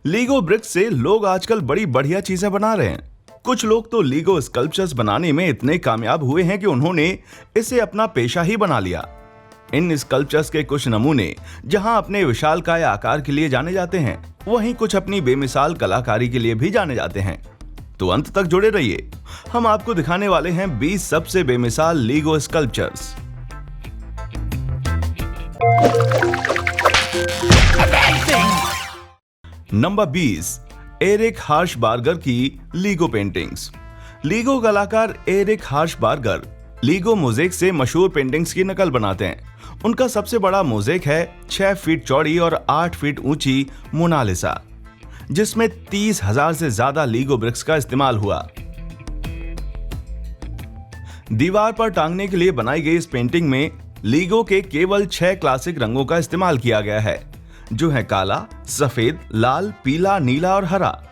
LIGO BRICS से लोग आजकल बड़ी बढ़िया चीजें बना रहे हैं। कुछ लोग तो लीगो स्कल्पचर्स बनाने में इतने कामयाब हुए हैं कि उन्होंने इसे अपना पेशा ही बना लिया। इन स्कल्पचर्स के कुछ नमूने जहां अपने विशालकाय आकार के लिए जाने जाते हैं, वहीं कुछ अपनी बेमिसाल कलाकारी के लिए भी जाने जाते हैं। तो अंत तक जुड़े रहिए, हम आपको दिखाने वाले हैं 20 सबसे बेमिसाल लीगो स्कल्पचर्स। नंबर 20, एरिक हार्शबार्गर की लीगो पेंटिंग्स। लीगो कलाकार एरिक हार्शबार्गर लीगो मोज़ेक से मशहूर पेंटिंग्स की नकल बनाते हैं। उनका सबसे बड़ा मोज़ेक है 6 फीट चौड़ी और 8 फीट ऊंची मोनालिसा, जिसमें 30,000 से ज्यादा लीगो ब्रिक्स का इस्तेमाल हुआ। दीवार पर टांगने के लिए बनाई गई इस पेंटिंग में लीगो के केवल 6 क्लासिक रंगों का इस्तेमाल किया गया है, जो है काला, सफेद, लाल, पीला, नीला और हरा।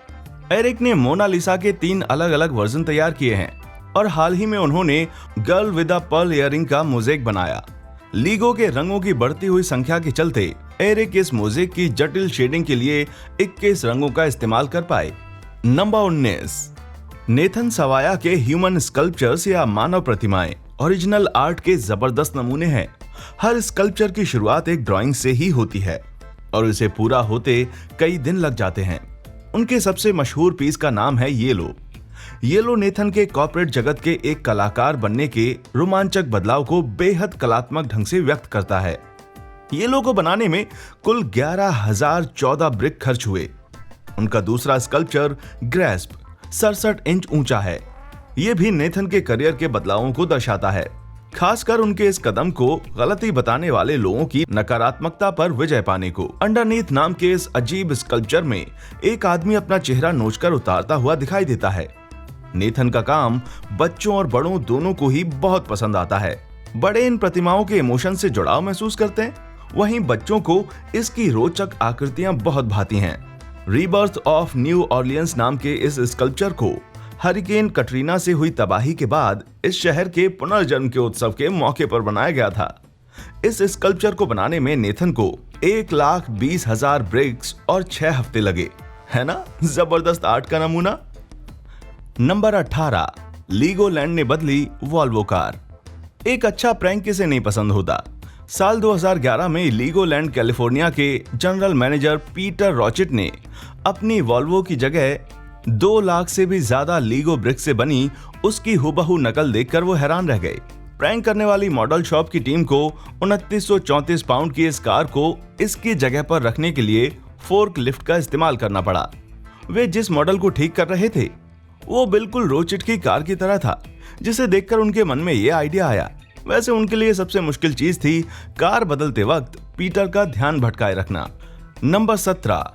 एरिक ने मोनालिसा के 3 अलग अलग वर्जन तैयार किए हैं और हाल ही में उन्होंने girl with a pearl earring का मोज़ेक बनाया। लीगो के रंगों की बढ़ती हुई संख्या के चलते एरिक इस मोज़ेक की जटिल शेडिंग के लिए 21 रंगों का इस्तेमाल कर पाए। नंबर 19, नेथन सवाया के ह्यूमन स्कल्पचर्स या मानव प्रतिमाएं ओरिजिनल आर्ट के जबरदस्त नमूने हैं। हर स्कल्पचर की शुरुआत एक ड्राइंग से ही होती है और इसे पूरा होते कई दिन लग जाते हैं। उनके सबसे मशहूर पीस का नाम है येलो नेथन के कॉर्पोरेट जगत के एक कलाकार बनने के रोमांचक बदलाव को बेहद कलात्मक ढंग से व्यक्त करता है। येलो को बनाने में कुल 11,014 ब्रिक खर्च हुए। उनका दूसरा स्कल्पचर ग्रेस्प 67 इंच ऊंचा है। यह भी नेथन के करियर के बदलावों को दर्शाता है, खासकर उनके इस कदम को गलती बताने वाले लोगों की नकारात्मकता पर विजय पाने को। अंडरनीथ नाम के इस अजीब स्कल्पचर में एक आदमी अपना चेहरा नोचकर उतारता हुआ दिखाई देता है। नेथन का काम बच्चों और बड़ों दोनों को ही बहुत पसंद आता है। बड़े इन प्रतिमाओं के इमोशन से जुड़ाव महसूस करते हैं, वहीं बच्चों को इसकी रोचक आकृतियां बहुत भाती हैं। रीबर्थ ऑफ न्यू ऑर्लियंस नाम के इस स्कल्पचर को हरिकेन कटरीना से हुई तबाही के बाद इस शहर के पुनर्जन्म के उत्सव के मौके पर बनाया गया था। इस स्कल्पचर को बनाने में नेथन को 1,20,000 ब्रिक्स और 6 हफ्ते लगे। है ना जबरदस्त आर्ट का नमूना। नंबर 18, लीगोलैंड ने बदली वॉल्वो कार। एक अच्छा प्रैंक किसे नहीं पसंद होता। साल 2011 में लीगोलैंड कैलिफोर्निया के जनरल मैनेजर पीटर रॉचिट ने अपनी वॉल्वो की जगह 2 लाख से भी ज्यादा लीगो ब्रिक्स से बनी उसकी हुबहू नकल देखकर वो हैरान रह गए। प्रैंक करने वाली मॉडल शॉप की टीम को 2934 पाउंड की इस कार को इसकी जगह पर रखने के लिए फोर्क लिफ्ट का इस्तेमाल करना पड़ा। वे जिस मॉडल को ठीक कर रहे थे वो बिल्कुल रोचिट की कार की तरह था, जिसे देखकर उनके मन में ये आइडिया आया। वैसे उनके लिए सबसे मुश्किल चीज थी कार बदलते वक्त पीटर का ध्यान भटकाए रखना। Number 17,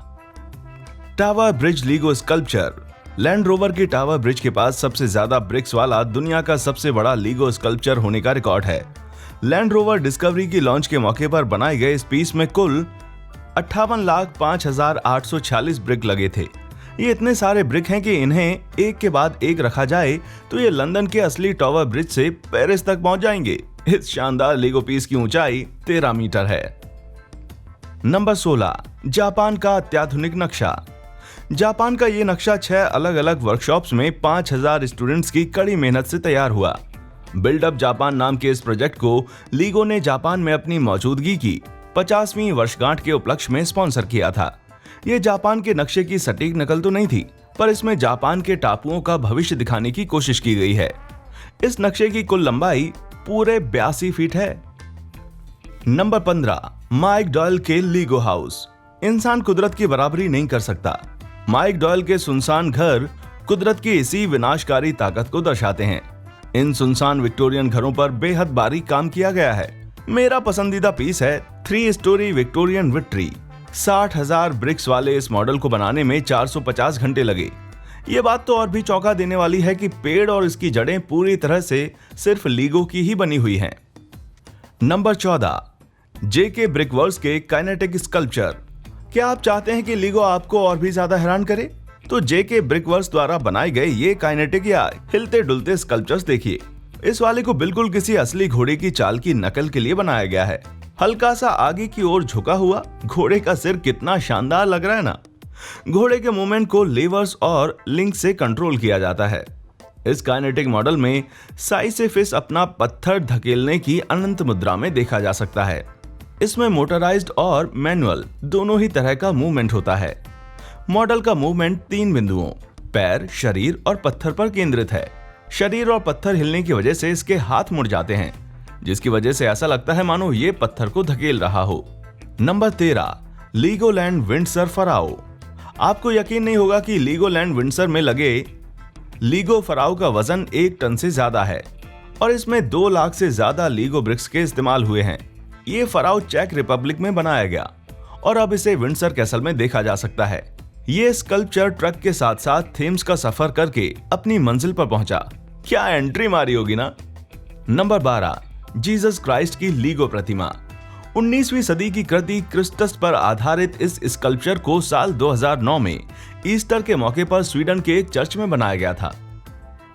tower bridge LIGO sculpture. Land rover की टावर ब्रिज के पास सबसे ज्यादा ब्रिक्स वाला दुनिया का सबसे बड़ा लीगो स्कल्पचर होने का रिकॉर्ड है। लैंड रोवर डिस्कवरी की लॉन्च के मौके पर बनाए गए इस पीस में कुल 58,05,846 ब्रिक लगे थे। ये इतने सारे ब्रिक हैं कि इन्हें एक के बाद एक रखा जाए तो ये लंदन के असली टावर ब्रिज से पेरिस तक पहुंच जाएंगे। इस शानदार लीगो पीस की ऊंचाई 13 मीटर है। नंबर 16, जापान का अत्याधुनिक नक्शा। जापान का ये नक्शा 6 अलग अलग वर्कशॉप्स में 5,000 स्टूडेंट्स की कड़ी मेहनत से तैयार हुआ। बिल्डअप जापान नाम के इस प्रोजेक्ट को लीगो ने जापान में अपनी मौजूदगी की 50वीं वर्षगांठ के उपलक्ष्य में स्पॉन्सर किया था। ये जापान के नक्शे की सटीक नकल तो नहीं थी, पर इसमें जापान के टापुओं का भविष्य दिखाने की कोशिश की गई है। इस नक्शे की कुल लंबाई पूरे 82 फीट है। नंबर 15, माइक डॉयल के लीगो हाउस। इंसान कुदरत की बराबरी नहीं कर सकता। माइक डॉयल के सुनसान घर कुदरत की इसी विनाशकारी ताकत को दर्शाते हैं। इन सुनसान विक्टोरियन घरों पर बेहद बारीक काम किया गया है। मेरा पसंदीदा पीस है 3 स्टोरी विक्टोरियन विक्ट्री। 60,000 ब्रिक्स वाले इस मॉडल को बनाने में 450 घंटे लगे। ये बात तो और भी चौंका देने वाली है कि पेड़ और इसकी जड़ें पूरी तरह से सिर्फ लीगो की ही बनी हुई हैं। नंबर 14, जेके ब्रिकवर्क्स के काइनेटिक स्कल्पचर। क्या आप चाहते हैं कि लीगो आपको और भी ज्यादा हैरान करे? तो जेके ब्रिकवर्क्स द्वारा बनाए गए ये काइनेटिक या हिलते डुलते स्कल्पचर्स देखिए। इस वाले को बिल्कुल किसी असली घोड़े की चाल की नकल के लिए बनाया गया है। हल्का सा आगे की ओर झुका हुआ घोड़े का सिर कितना शानदार लग रहा है ना। घोड़े के मूवमेंट को लीवर्स और लिंक से कंट्रोल किया जाता है। इस काइनेटिक मॉडल में साइसिफिस अपना पत्थर धकेलने की अनंत मुद्रा में देखा जा सकता है। इसमें मोटराइज्ड और मैनुअल दोनों ही तरह का मूवमेंट होता है। मॉडल का मूवमेंट 3 बिंदुओं पैर, शरीर और पत्थर पर केंद्रित है। शरीर और पत्थर हिलने की वजह से इसके हाथ मुड़ जाते हैं, जिसकी वजह से ऐसा लगता है मानो ये पत्थर को धकेल रहा हो। Number 13, Legoland Windsor pharaoh. आपको यकीन नहीं होगा कि लीगोलैंड विंडसर में लगे लीगो फराओ का वजन 1 टन से ज्यादा है और इसमें 2 लाख से ज्यादा लीगो ब्रिक्स के इस्तेमाल हुए हैं। ये फराओ चेक रिपब्लिक में बनाया गया और अब इसे विंडसर कैसल में देखा जा सकता है। ये स्कल्पचर ट्रक के साथ साथ थेम्स का सफर करके अपनी मंजिल पर पहुंचा। क्या एंट्री मारी होगी ना। नंबर 12, जीसस क्राइस्ट की लीगो प्रतिमा। 19वीं सदी की कृति क्रिस्टस पर आधारित इस स्कल्पचर को साल 2009 में ईस्टर के मौके पर स्वीडन के एक चर्च में बनाया गया था।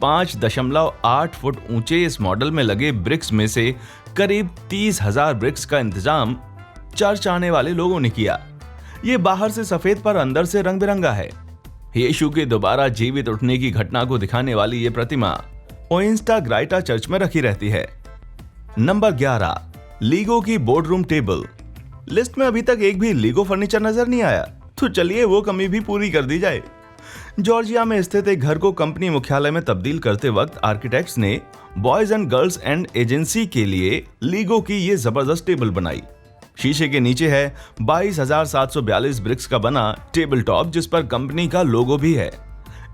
5.8 फुट ऊंचे इस मॉडल में लगे ब्रिक्स में से करीब 30,000 ब्रिक्स का इंतजाम चर्च आने वाले लोगों ने किया। ये बाहर से सफेद पर अंदर से रंग बिरंगा है। यीशु के दोबारा जीवित उठने की घटना को दिखाने वाली ये प्रतिमा ओइंस्टा ग्राइटा चर्च में रखी रहती है। नंबर 11, लीगो की बोर्डरूम टेबल। लिस्ट में अभी तक एक भी लीगो फर्नीचर नजर नहीं आया, तो चलिए वो कमी भी पूरी कर दी जाए। जॉर्जिया में स्थित एक घर को कंपनी मुख्यालय में तब्दील करते वक्त आर्किटेक्ट्स ने boys and girls and agency के लिए लीगो की ये जबरदस्त टेबल बनाई। शीशे के नीचे है 22,742 ब्रिक्स का बना टेबल टॉप, जिस पर कंपनी का लोगो भी है।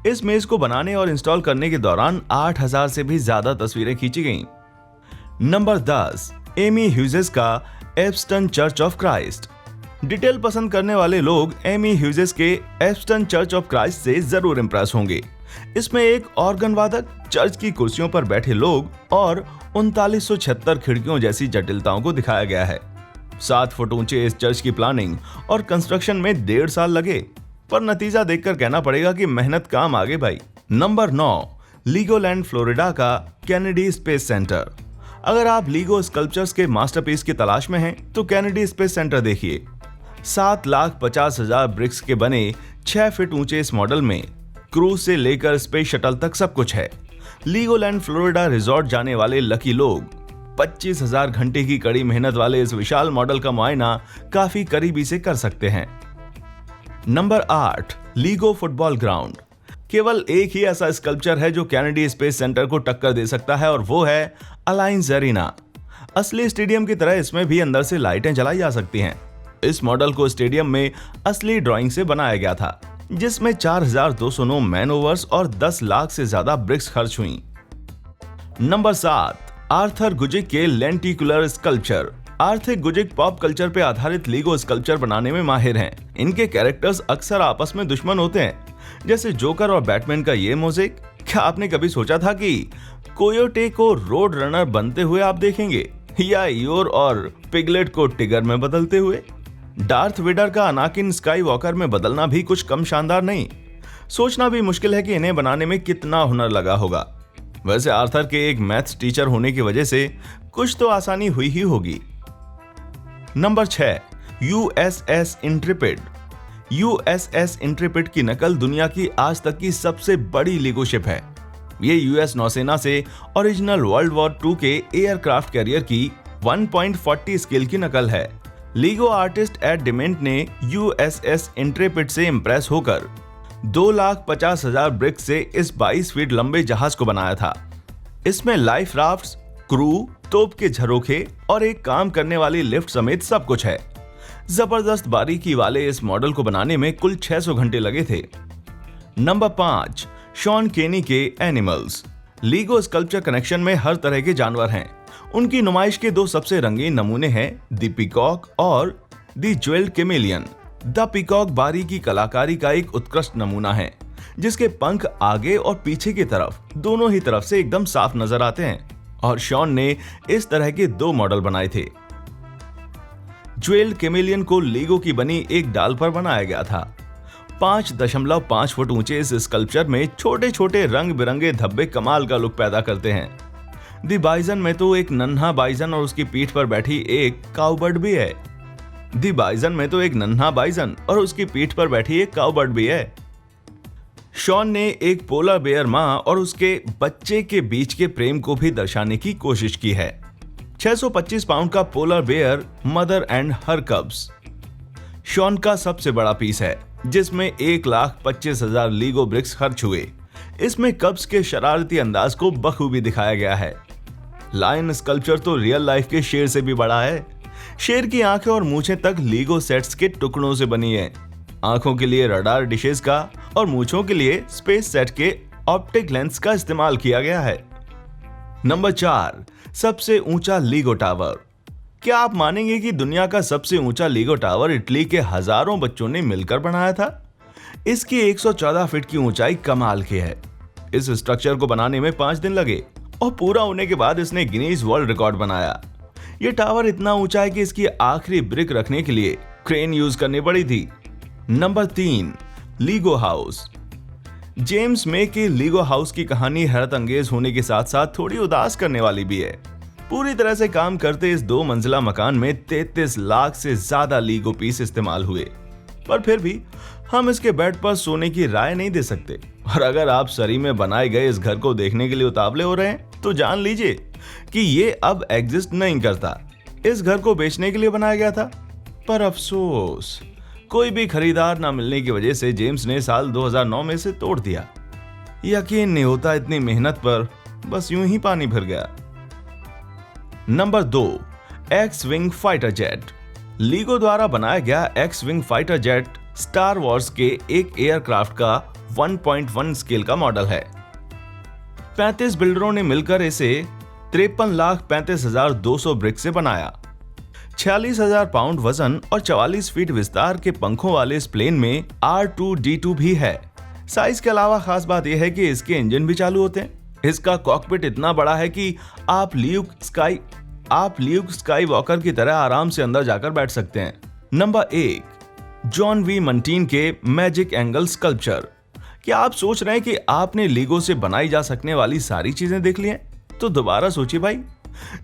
इस मेज को बनाने और इंस्टॉल करने के दौरान 8,000 से भी ज्यादा तस्वीरें खींची गईं। नंबर 10, एमी ह्यूजेस का एप्स्टन चर्च ऑफ क्राइस्ट। डिटेल पसंद करने वाले लोग एमी ह्यूजेस के एप्स्टन चर्च ऑफ क्राइस्ट से जरूर इंप्रेस होंगे। इसमें एक ऑर्गन वादक, चर्च की कुर्सियों पर बैठे लोग और 3976 खिड़कियों जैसी जटिलताओं को दिखाया गया है। 7 फुट ऊंचे इस चर्च की प्लानिंग और कंस्ट्रक्शन में 1.5 साल लगे, पर नतीजा देखकर कहना पड़ेगा कि मेहनत काम आ गई भाई। नंबर 9, लीगोलैंड फ्लोरिडा का कैनेडी स्पेस सेंटर। अगर आप लीगो स्कल्पचर्स के मास्टरपीस की तलाश में हैं, तो कैनेडी स्पेस सेंटर देखिए। 7,50,000 ब्रिक्स के बने 6 फीट ऊंचे इस मॉडल में क्रूज से लेकर स्पेस शटल तक सब कुछ है। लीगोलैंड फ्लोरिडा रिजॉर्ट जाने वाले लकी लोग 25,000 घंटे की कड़ी मेहनत वाले इस विशाल मॉडल का मुआयना काफी करीबी से कर सकते हैं। Number 8, LIGO football ground. केवल एक ही ऐसा स्कल्पचर है जो कैनेडी स्पेस सेंटर को टक्कर दे सकता है और वो है अलायंस एरिना। असली स्टेडियम की तरह इसमें भी अंदर से लाइटें जलाई जा सकती हैं। इस मॉडल को स्टेडियम में असली ड्राइंग से बनाया गया था, जिसमें 4,209 मैन ओवर्स और 10 लाख से ज्यादा ब्रिक्स खर्च हुई। नंबर 7, आर्थर गुजिक के लेंटिकुलर स्कल्पचर। आर्थर गुजिक पॉप कल्चर पे आधारित लीगो स्कल्पचर बनाने में माहिर हैं। इनके कैरेक्टर्स अक्सर आपस में दुश्मन होते हैं, जैसे जोकर और बैटमैन का ये मोज़ेक। क्या आपने कभी सोचा था कि कोयोटे को रोड रनर बनते हुए आप देखेंगे, या ईयोर और पिगलेट को टिगर में बदलते हुए? डार्थ वेडर का अनाकिन स्काई वॉकर में बदलना भी कुछ कम शानदार नहीं। सोचना भी मुश्किल है कि इन्हें बनाने में कितना हुनर लगा होगा। वैसे आर्थर के एक मैथ्स टीचर होने की वजह से कुछ तो आसानी हुई ही होगी। Number 6, USS Intrepid. USS Intrepid की नकल दुनिया की आज तक की सबसे बड़ी लीगो शिप है। ये यूएस नौसेना से ओरिजिनल वर्ल्ड वॉर 2 के एयरक्राफ्ट कैरियर की 1.40 स्केल की नकल है। लीगो आर्टिस्ट एड डिमेंट ने यूएसएस इंट्रेपिड से इंप्रेस होकर 2,50,000 ब्रिक्स से इस 22 फीट लंबे जहाज को बनाया था। इसमें लाइफ राफ्ट्स, क्रू, तोप के झरोखे और एक काम करने वाली लिफ्ट समेत सब कुछ है। जबरदस्त बारीकी वाले इस मॉडल को बनाने में कुल 600 घंटे लगे थे। नंबर 5, शॉन केनी के एनिमल्स। लीगो स्कल्पचर कनेक्शन में हर तरह के जानवर हैं। उनकी नुमाइश के 2 सबसे रंगीन नमूने हैं द पीकॉक और the jewelled chameleon. The peacock बारीकी कलाकारी का एक उत्कृष्ट नमूना है, जिसके पंख आगे और पीछे की तरफ दोनों ही तरफ से एकदम साफ नजर आते हैं, और शॉन ने इस तरह के 2 मॉडल बनाए थे। ज्वेल्ड कैमेलियन को लीगो की बनी एक डाल पर बनाया गया था। 5.5 फुट ऊंचे इस स्कल्पचर में छोटे छोटे रंग बिरंगे धब्बे कमाल का लुक पैदा करते हैं। दी बाइजन में तो एक नन्हा बाइजन और उसकी पीठ पर बैठी एक काउबर्ड भी है। दी बाइजन में तो एक नन्हा बाइजन और उसकी पीठ पर बैठी एक काउबर्ड भी है। शॉन ने एक पोलर बेयर मां और उसके बच्चे के बीच के प्रेम को भी दर्शाने की कोशिश की है। 625 पाउंड का polar bear mother and her cubs Sean का सबसे बड़ा पीस है, जिसमें 1,25,000 लीगो ब्रिक्स खर्च हुए। इसमें कब्स के शरारती अंदाज को बखूबी दिखाया गया है। लायन स्कल्पचर तो रियल लाइफ के शेर से भी बड़ा है। शेर की आंखें और मूछें तक लीगो सेट्स के टुकड़ों से बनी है। आंखों के लिए रडार डिशेस का और मूछों के लिए स्पेस सेट के ऑप्टिक लेंस का इस्तेमाल किया गया है। नंबर 4, सबसे ऊंचा लीगो टावर। क्या आप मानेंगे कि दुनिया का सबसे ऊंचा लीगो टावर इटली के हजारों बच्चों ने मिलकर बनाया था? इसकी 114 फीट की ऊंचाई कमाल की है। इस स्ट्रक्चर को बनाने में 5 दिन लगे और पूरा होने के बाद इसने गिनीज वर्ल्ड रिकॉर्ड बनाया। यह टावर इतना ऊंचा है कि इसकी आखिरी ब्रिक रखने के लिए क्रेन यूज करनी पड़ी थी। Number 3, LIGO house. जेम्स मे के लीगो हाउस की कहानी हैरत अंगेज होने के साथ साथ थोड़ी उदास करने वाली भी है। पूरी तरह से काम करते इस 2 मंजिला मकान में 33 लाख से ज्यादा लीगो पीस इस्तेमाल हुए, पर फिर भी हम इसके बेड पर सोने की राय नहीं दे सकते। और अगर आप सरी में बनाए गए इस घर को देखने के लिए उतावले हो रहे हैं तो जान लीजिए कि ये अब एग्जिस्ट नहीं करता। इस घर को बेचने के लिए बनाया गया था, पर अफसोस कोई भी खरीदार ना मिलने की वजह से जेम्स ने साल 2009 में से तोड़ दिया। यकीन नहीं होता इतनी मेहनत पर बस यूं ही पानी भर गया। Number 2, x wing fighter jet. LIGO द्वारा बनाया गया x wing fighter jet star Wars के एक एयरक्राफ्ट का 1.1 स्केल का मॉडल है। 35 बिल्डरों ने मिलकर इसे 53,35,200 ब्रिक से बनाया। 46,000 पाउंड वजन और 44 फीट विस्तार के पंखों वाले इस प्लेन में R2D2 भी है। साइज के अलावा खास बात यह है कि इसके इंजन भी चालू होते हैं। इसका कॉकपिट इतना बड़ा है कि आप ल्यूक स्काई वॉकर की तरह आराम से अंदर जाकर बैठ सकते हैं। नंबर 1, जॉन वी मंटीन के मैजिक एंगल स्कल्पचर। क्या आप सोच रहे हैं कि आपने लीगो से बनाई जा सकने वाली सारी चीजें देख ली हैं? तो दोबारा सोचिए भाई।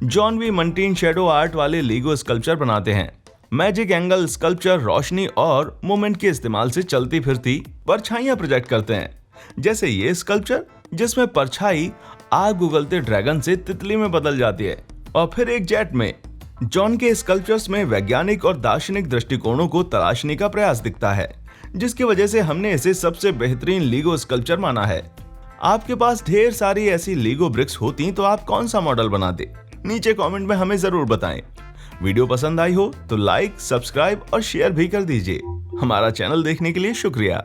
जॉन वी मंटीन शैडो आर्ट वाले लीगो स्कल्पचर बनाते हैं। मैजिक एंगल स्कल्पचर रोशनी और मोमेंट के इस्तेमाल से चलती फिरती परछाइयां प्रोजेक्ट करते हैं, जैसे ये स्कल्पचर जिसमें परछाई आग उगलते ड्रैगन से तितली में बदल जाती है। और फिर एक जेट में जॉन के स्कल्पचर्स में वैज्ञानिक और दार्शनिक दृष्टिकोणों को तलाशने का प्रयास दिखता है, जिसकी वजह से हमने इसे सबसे बेहतरीन लीगो स्कल्पचर माना है। आपके पास ढेर सारी ऐसी लीगो ब्रिक्स होती तो आप कौन सा मॉडल बनाते? नीचे कमेंट में हमें जरूर बताएं। वीडियो पसंद आई हो तो लाइक, सब्सक्राइब और शेयर भी कर दीजिए। हमारा चैनल देखने के लिए शुक्रिया।